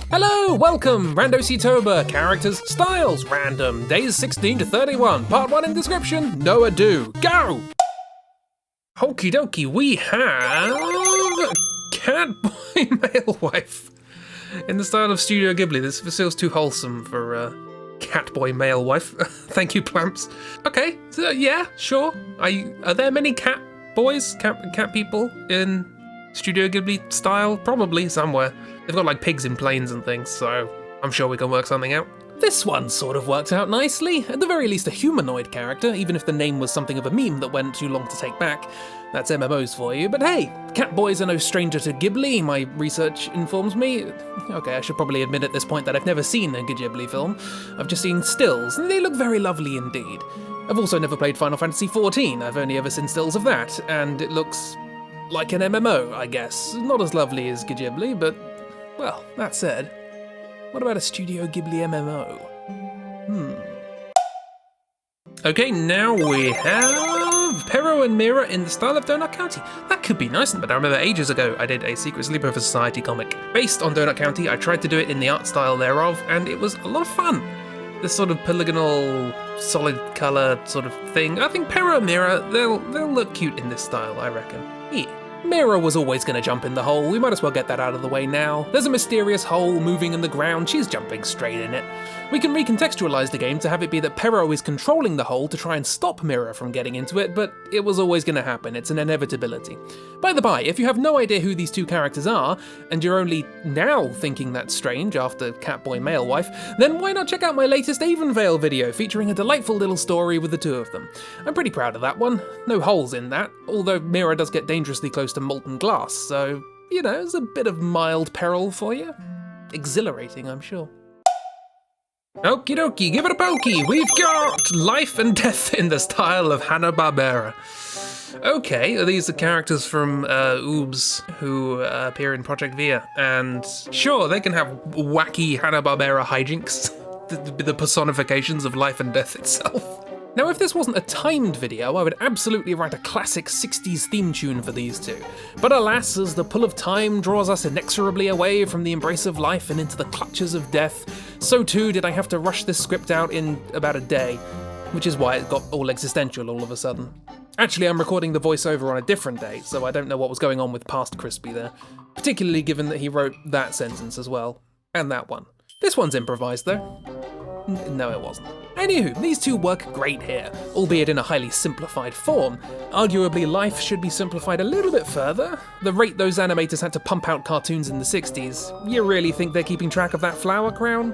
Hello, welcome, RandOCtober, characters, styles, random, days 16 to 31, part 1 in description, no ado, go! Okie dokie, we have Catboy Malewife in the style of Studio Ghibli. This feels too wholesome for Catboy Malewife. Thank you, Plumps. Okay, so yeah, sure. Are there many cat boys, cat people in Studio Ghibli style? Probably somewhere. They've got like pigs in planes and things, so I'm sure we can work something out. This one sort of worked out nicely. At the very least a humanoid character, even if the name was something of a meme that went too long to take back. That's MMOs for you, but hey, cat boys are no stranger to Ghibli, my research informs me. Okay, I should probably admit at this point that I've never seen a Ghibli film. I've just seen stills, and they look very lovely indeed. I've also never played Final Fantasy XIV, I've only ever seen stills of that, and it looks like an MMO, I guess. Not as lovely as Ghibli, but, well, that said, what about a Studio Ghibli MMO? Okay, now we have Pero and Mira in the style of Donut County. That could be nice, but I remember ages ago I did a Secret Sleepover Society comic based on Donut County. I tried to do it in the art style thereof, and it was a lot of fun. This sort of polygonal, solid colour sort of thing. I think Pero and Mira, they'll look cute in this style, I reckon. Yeah. Mira was always going to jump in the hole, we might as well get that out of the way now. There's a mysterious hole moving in the ground, she's jumping straight in it. We can recontextualise the game to have it be that Pero is controlling the hole to try and stop Mira from getting into it, but it was always going to happen, it's an inevitability. By the by, if you have no idea who these two characters are, and you're only now thinking that's strange after Catboy Malewife, then why not check out my latest Avonvale video featuring a delightful little story with the two of them. I'm pretty proud of that one, no holes in that, although Mira does get dangerously close to molten glass, so, you know, it's a bit of mild peril for you. Exhilarating, I'm sure. Okie dokie, give it a pokey! We've got life and death in the style of Hanna-Barbera. Okay, these are characters from Oobs who appear in Project Via, and sure, they can have wacky Hanna-Barbera hijinks, the personifications of life and death itself. Now, if this wasn't a timed video, I would absolutely write a classic 60s theme tune for these two. But alas, as the pull of time draws us inexorably away from the embrace of life and into the clutches of death, so too did I have to rush this script out in about a day, which is why it got all existential all of a sudden. Actually, I'm recording the voiceover on a different day, so I don't know what was going on with past Crispy there, particularly given that he wrote that sentence as well, and that one. This one's improvised though. No, it wasn't. Anywho, these two work great here, albeit in a highly simplified form. Arguably, life should be simplified a little bit further. The rate those animators had to pump out cartoons in the 60s, you really think they're keeping track of that flower crown?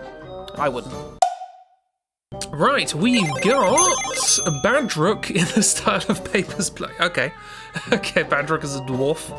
I wouldn't. Right, we've got Badruk in the style of Papers, Please. Okay, Badruk is a dwarf.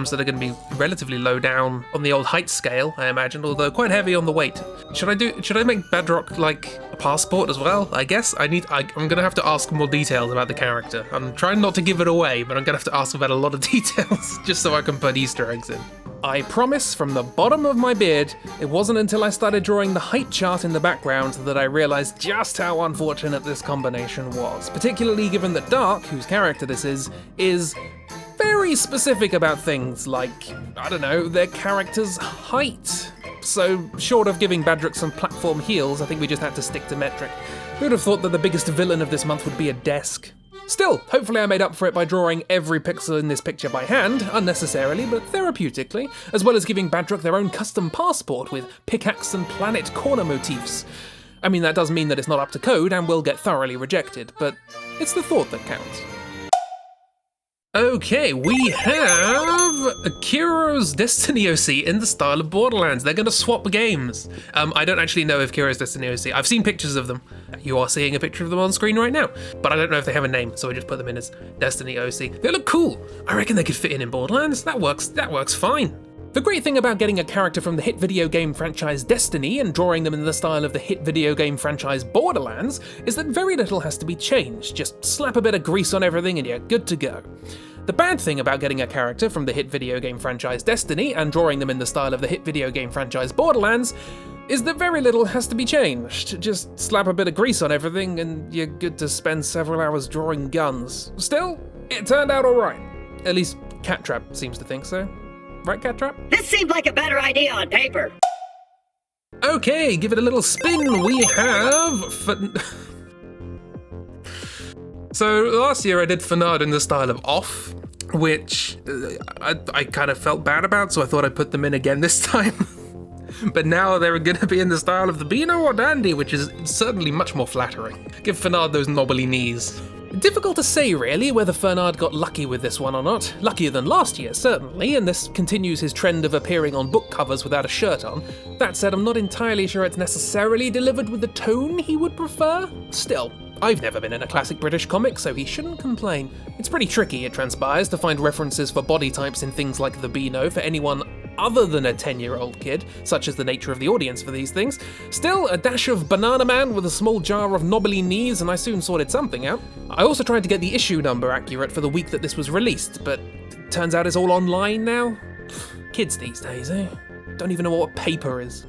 So they're going to be relatively low down on the old height scale, I imagine, although quite heavy on the weight. Should I make Badruk like a passport as well? I guess I'm going to have to ask more details about the character. I'm trying not to give it away, but I'm going to have to ask about a lot of details just so I can put Easter eggs in. I promise from the bottom of my beard, it wasn't until I started drawing the height chart in the background that I realised just how unfortunate this combination was, particularly given that Dark, whose character this is very specific about things like, I don't know, their character's height. So, short of giving Badruk some platform heels, I think we just had to stick to metric. Who would have thought that the biggest villain of this month would be a desk? Still, hopefully I made up for it by drawing every pixel in this picture by hand, unnecessarily but therapeutically, as well as giving Badruk their own custom passport with pickaxe and planet corner motifs. I mean, that does mean that it's not up to code and will get thoroughly rejected, but it's the thought that counts. Okay, we have Kiro's Destiny OC in the style of Borderlands. They're going to swap games. I don't actually know if Kiro's Destiny OC. I've seen pictures of them. You are seeing a picture of them on screen right now. But I don't know if they have a name, so I just put them in as Destiny OC. They look cool. I reckon they could fit in Borderlands. That works fine. The great thing about getting a character from the hit video game franchise Destiny and drawing them in the style of the hit video game franchise Borderlands is that very little has to be changed. Just slap a bit of grease on everything and you're good to go. The bad thing about getting a character from the hit video game franchise Destiny and drawing them in the style of the hit video game franchise Borderlands is that very little has to be changed. Just slap a bit of grease on everything and you're good to spend several hours drawing guns. Still, it turned out alright. At least Cattrap seems to think so. Right, Cattrap? This seemed like a better idea on paper. Okay, give it a little spin. We have... So last year I did Fernard in the style of Off, which I kind of felt bad about, so I thought I'd put them in again this time. But now they're going to be in the style of the Beano or Dandy, which is certainly much more flattering. Give Fernard those knobbly knees. Difficult to say, really, whether Fernard got lucky with this one or not. Luckier than last year, certainly, and this continues his trend of appearing on book covers without a shirt on. That said, I'm not entirely sure it's necessarily delivered with the tone he would prefer. Still, I've never been in a classic British comic, so he shouldn't complain. It's pretty tricky, it transpires, to find references for body types in things like the Beano for anyone other than a 10-year-old kid, such as the nature of the audience for these things. Still, a dash of Banana Man with a small jar of knobbly knees, and I soon sorted something out. I also tried to get the issue number accurate for the week that this was released, but turns out it's all online now. Kids these days, eh? Don't even know what paper is.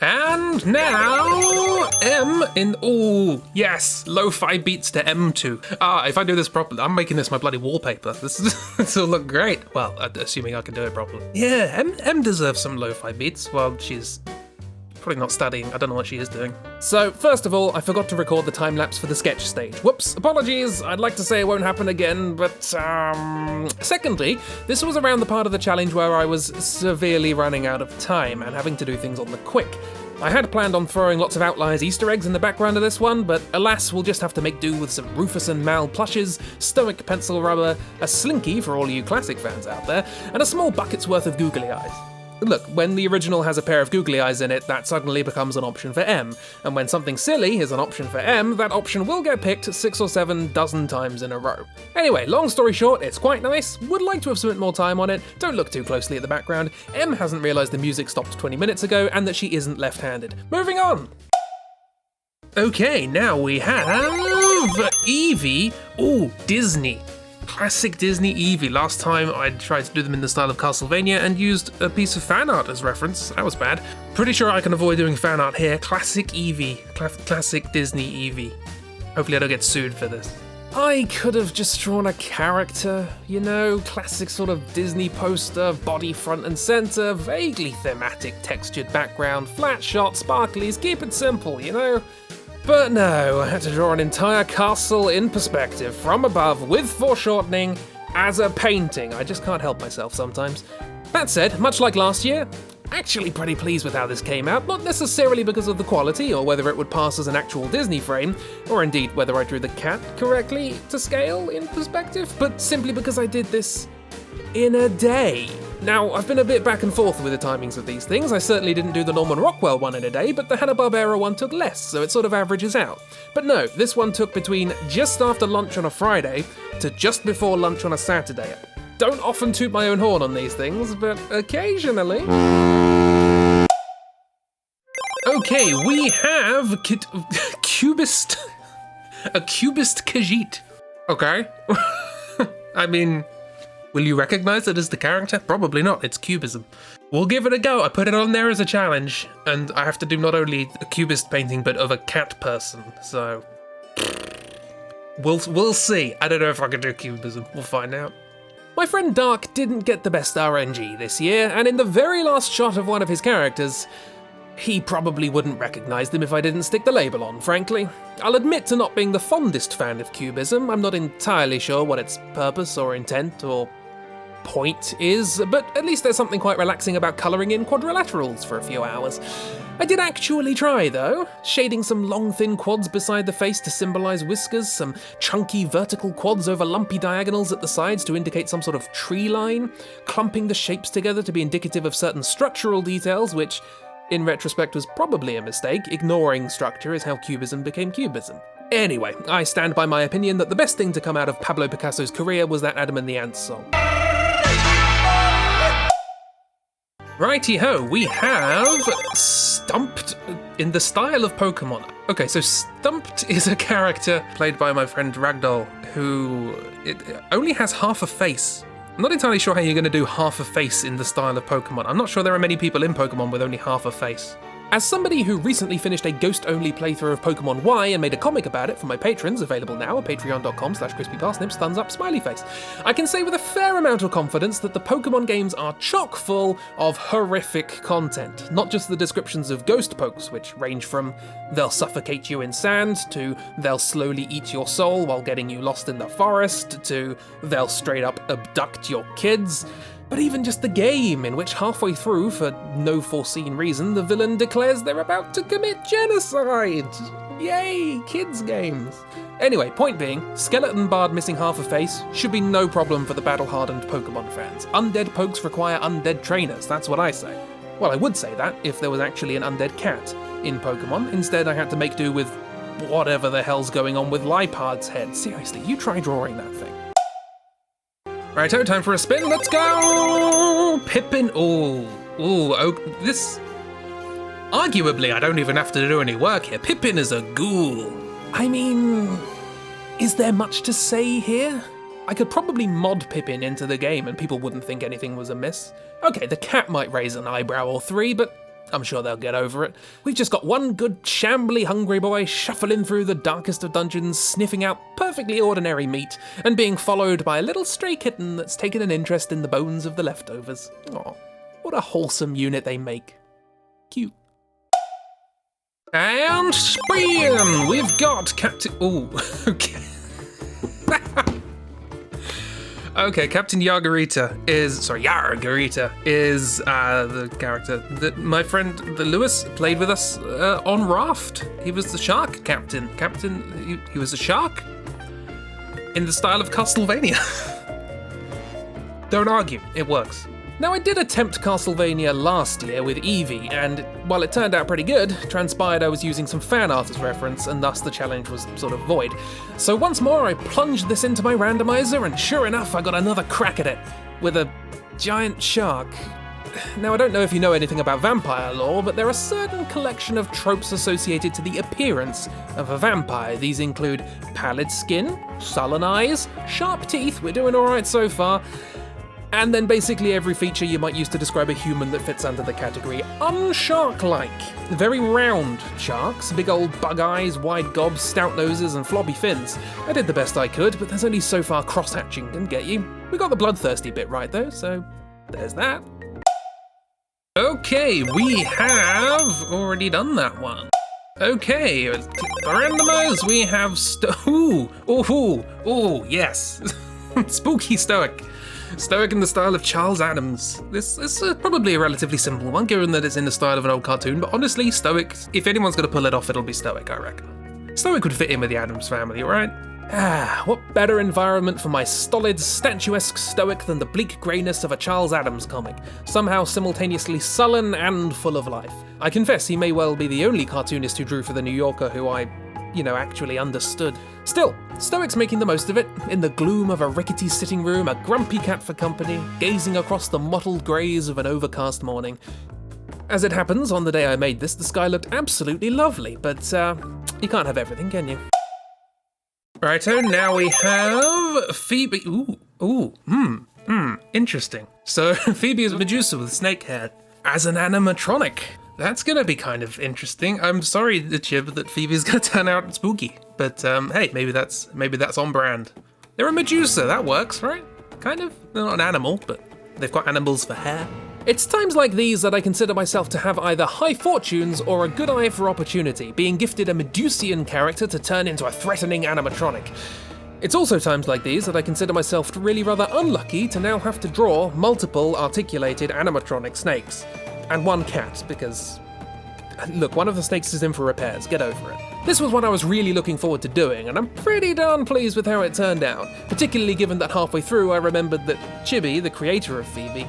And now, M in, ooh, yes, lo-fi beats to M2. If I do this properly, I'm making this my bloody wallpaper. This will look great. Well, assuming I can do it properly. Yeah, M deserves some lo-fi beats while she's probably not studying. I don't know what she is doing. So, first of all, I forgot to record the time-lapse for the sketch stage. Whoops, apologies. I'd like to say it won't happen again, but, secondly, this was around the part of the challenge where I was severely running out of time and having to do things on the quick. I had planned on throwing lots of Outliers Easter eggs in the background of this one, but alas, we'll just have to make do with some Rufus and Mal plushes, Stoic pencil rubber, a Slinky for all you classic fans out there, and a small bucket's worth of googly eyes. Look, when the original has a pair of googly eyes in it, that suddenly becomes an option for M, and when something silly is an option for M, that option will get picked 6 or 7 dozen times in a row. Anyway, long story short, it's quite nice, would like to have spent more time on it, don't look too closely at the background, M hasn't realised the music stopped 20 minutes ago, and that she isn't left-handed. Moving on! Okay, now we have Evie, ooh, Disney. Classic Disney Evie. Last time I tried to do them in the style of Castlevania and used a piece of fan art as reference. That was bad. Pretty sure I can avoid doing fan art here. Classic Evie. Classic Disney Evie. Hopefully I don't get sued for this. I could have just drawn a character, you know, classic sort of Disney poster, body front and center, vaguely thematic textured background, flat shot, sparklies, keep it simple, you know? But no, I had to draw an entire castle in perspective from above with foreshortening as a painting. I just can't help myself sometimes. That said, much like last year, actually pretty pleased with how this came out, not necessarily because of the quality or whether it would pass as an actual Disney frame, or indeed whether I drew the cat correctly to scale in perspective, but simply because I did this in a day. Now, I've been a bit back and forth with the timings of these things. I certainly didn't do the Norman Rockwell one in a day, but the Hanna-Barbera one took less, so it sort of averages out. But no, this one took between just after lunch on a Friday to just before lunch on a Saturday. Don't often toot my own horn on these things, but occasionally. Okay, we have Cubist... a Cubist Khajiit. Okay. I mean... will you recognize it as the character? Probably not, it's cubism. We'll give it a go. I put it on there as a challenge, and I have to do not only a cubist painting, but of a cat person, so... We'll see. I don't know if I can do cubism. We'll find out. My friend Dark didn't get the best RNG this year, and in the very last shot of one of his characters, he probably wouldn't recognize them if I didn't stick the label on, frankly. I'll admit to not being the fondest fan of cubism. I'm not entirely sure what its purpose or intent or point is, but at least there's something quite relaxing about colouring in quadrilaterals for a few hours. I did actually try, though, shading some long thin quads beside the face to symbolise whiskers, some chunky vertical quads over lumpy diagonals at the sides to indicate some sort of tree line, clumping the shapes together to be indicative of certain structural details, which, in retrospect, was probably a mistake. Ignoring structure is how cubism became cubism. Anyway, I stand by my opinion that the best thing to come out of Pablo Picasso's career was that Adam and the Ants song. Righty-ho, we have Stumped in the style of Pokemon. Okay, so Stumped is a character played by my friend Ragdoll, who only has half a face. I'm not entirely sure how you're going to do half a face in the style of Pokemon. I'm not sure there are many people in Pokemon with only half a face. As somebody who recently finished a ghost-only playthrough of Pokemon Y and made a comic about it for my patrons, available now at patreon.com/crispyparsnips, thumbs up, smiley face, I can say with a fair amount of confidence that the Pokemon games are chock full of horrific content. Not just the descriptions of ghost pokes, which range from they'll suffocate you in sand, to they'll slowly eat your soul while getting you lost in the forest, to they'll straight up abduct your kids. But even just the game, in which halfway through, for no foreseen reason, the villain declares they're about to commit genocide! Yay, kids games. Anyway, point being, skeleton bard missing half a face should be no problem for the battle-hardened Pokemon fans. Undead pokes require undead trainers, that's what I say. Well, I would say that if there was actually an undead cat in Pokemon. Instead, I had to make do with whatever the hell's going on with Lipard's head. Seriously, you try drawing that thing. Righto, time for a spin, let's go! Pippin, this... Arguably, I don't even have to do any work here. Pippin is a ghoul. I mean, is there much to say here? I could probably mod Pippin into the game and people wouldn't think anything was amiss. Okay, the cat might raise an eyebrow or three, but I'm sure they'll get over it. We've just got one good, shambly, hungry boy shuffling through the darkest of dungeons, sniffing out perfectly ordinary meat, and being followed by a little stray kitten that's taken an interest in the bones of the leftovers. Aw, what a wholesome unit they make. Cute. And spin! We've got Captain... Ooh, okay. Okay, Captain Yarrrgherita is the character that my friend Lewis played with us on Raft. He was the shark captain. He was a shark in the style of Castlevania. Don't argue, it works. Now, I did attempt Castlevania last year with Evie, and while it turned out pretty good, transpired I was using some fan art as reference, and thus the challenge was sort of void. So once more, I plunged this into my randomizer, and sure enough, I got another crack at it, with a giant shark. Now, I don't know if you know anything about vampire lore, but there are a certain collection of tropes associated to the appearance of a vampire. These include pallid skin, sullen eyes, sharp teeth, we're doing alright so far, and then basically every feature you might use to describe a human that fits under the category unshark-like. Very round sharks, big old bug eyes, wide gobs, stout noses, and floppy fins. I did the best I could, but there's only so far cross-hatching can get you. We got the bloodthirsty bit right though, so there's that. Okay, we have already done that one. Okay, randomize, we have yes. Spooky Stoic. Stoic in the style of Charles Addams. This is probably a relatively simple one, given that it's in the style of an old cartoon, but honestly, Stoic, if anyone's gonna pull it off, it'll be Stoic, I reckon. Stoic would fit in with the Addams family, right? What better environment for my stolid, statuesque Stoic than the bleak greyness of a Charles Addams comic, somehow simultaneously sullen and full of life. I confess he may well be the only cartoonist who drew for The New Yorker who I actually understood. Still, Stoic's making the most of it, in the gloom of a rickety sitting room, a grumpy cat for company, gazing across the mottled greys of an overcast morning. As it happens, on the day I made this, the sky looked absolutely lovely, but you can't have everything, can you? Righto, now we have Phoebe. Interesting. So, Phoebe is Medusa with snake hair as an animatronic. That's gonna be kind of interesting. I'm sorry, Chib, that Phoebe's gonna turn out spooky, but hey, maybe that's on brand. They're a Medusa, that works, right? Kind of. They're not an animal, but they've got animals for hair. It's times like these that I consider myself to have either high fortunes or a good eye for opportunity, being gifted a Medusian character to turn into a threatening animatronic. It's also times like these that I consider myself really rather unlucky to now have to draw multiple articulated animatronic snakes. And one cat, because, look, one of the snakes is in for repairs, get over it. This was one I was really looking forward to doing, and I'm pretty darn pleased with how it turned out, particularly given that halfway through I remembered that Chibi, the creator of Phoebe,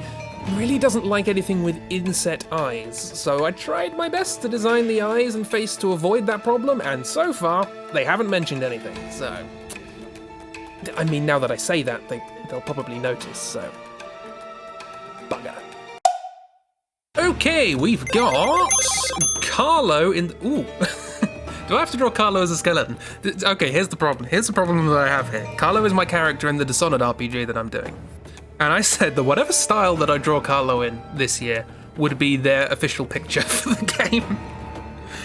really doesn't like anything with inset eyes, so I tried my best to design the eyes and face to avoid that problem, and so far, they haven't mentioned anything, so... I mean, now that I say that, they'll probably notice, so... Bugger. Okay, we've got Carlo in... Ooh. Do I have to draw Carlo as a skeleton? Okay, here's the problem. Here's the problem that I have here. Carlo is my character in the Dishonored RPG that I'm doing. And I said that whatever style that I draw Carlo in this year would be their official picture for the game.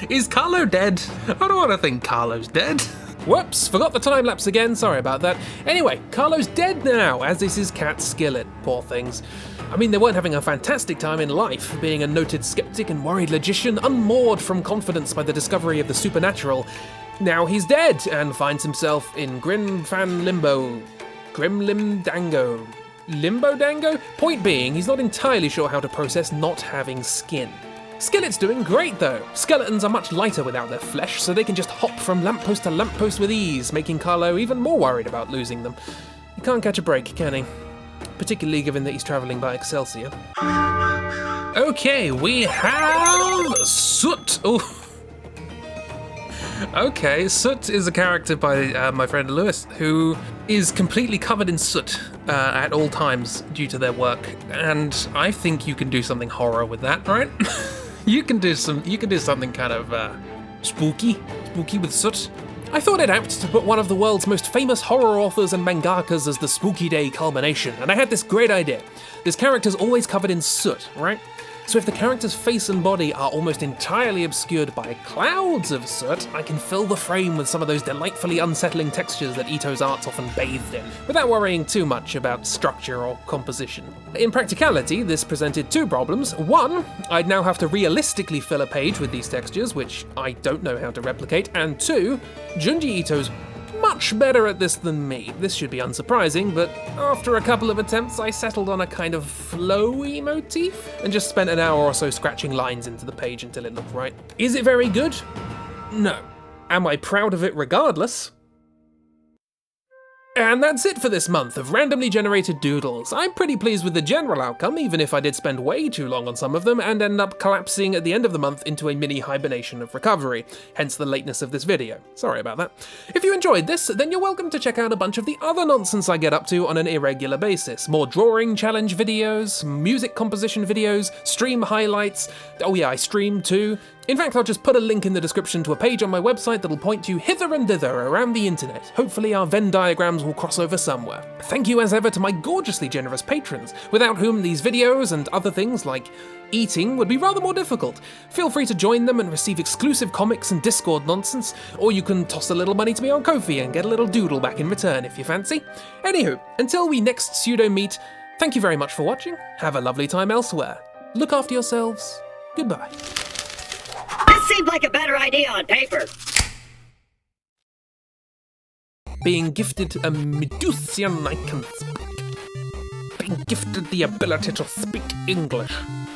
Is Carlo dead? I don't want to think Carlo's dead. Whoops, forgot the time lapse again, sorry about that. Anyway, Carlo's dead now, as is his cat Skillet, poor things. I mean, they weren't having a fantastic time in life, being a noted skeptic and worried logician, unmoored from confidence by the discovery of the supernatural. Now he's dead, and finds himself in Grim Fan Limbo. Grim Lim Dango. Limbo Dango? Point being, he's not entirely sure how to process not having skin. Skillet's doing great though. Skeletons are much lighter without their flesh, so they can just hop from lamppost to lamppost with ease, making Carlo even more worried about losing them. He can't catch a break, can he? Particularly given that he's travelling by Excelsior. Okay, we have Soot. Oh. Okay, Soot is a character by my friend Lewis, who is completely covered in soot at all times due to their work, and I think you can do something horror with that, right? You can do something kind of spooky with soot. I thought it apt to put one of the world's most famous horror authors and mangakas as the Spooky Day culmination, and I had this great idea. This character's always covered in soot, right? So if the character's face and body are almost entirely obscured by clouds of soot, I can fill the frame with some of those delightfully unsettling textures that Ito's art's often bathed in, without worrying too much about structure or composition. In practicality, this presented two problems. One, I'd now have to realistically fill a page with these textures, which I don't know how to replicate, and two, Junji Ito's much better at this than me. This should be unsurprising, but after a couple of attempts I settled on a kind of flowy motif and just spent an hour or so scratching lines into the page until it looked right. Is it very good? No. Am I proud of it regardless? And that's it for this month of randomly generated doodles. I'm pretty pleased with the general outcome, even if I did spend way too long on some of them and end up collapsing at the end of the month into a mini hibernation of recovery, hence the lateness of this video. Sorry about that. If you enjoyed this, then you're welcome to check out a bunch of the other nonsense I get up to on an irregular basis. More drawing challenge videos, music composition videos, stream highlights. Oh yeah, I stream too. In fact, I'll just put a link in the description to a page on my website that'll point you hither and thither around the internet. Hopefully our Venn diagrams will cross over somewhere. Thank you as ever to my gorgeously generous patrons, without whom these videos and other things like eating would be rather more difficult. Feel free to join them and receive exclusive comics and Discord nonsense, or you can toss a little money to me on Ko-fi and get a little doodle back in return if you fancy. Anywho, until we next pseudo-meet, thank you very much for watching, have a lovely time elsewhere, look after yourselves, goodbye. This seemed like a better idea on paper. Being gifted a Medusian I can speak. Being gifted the ability to speak English.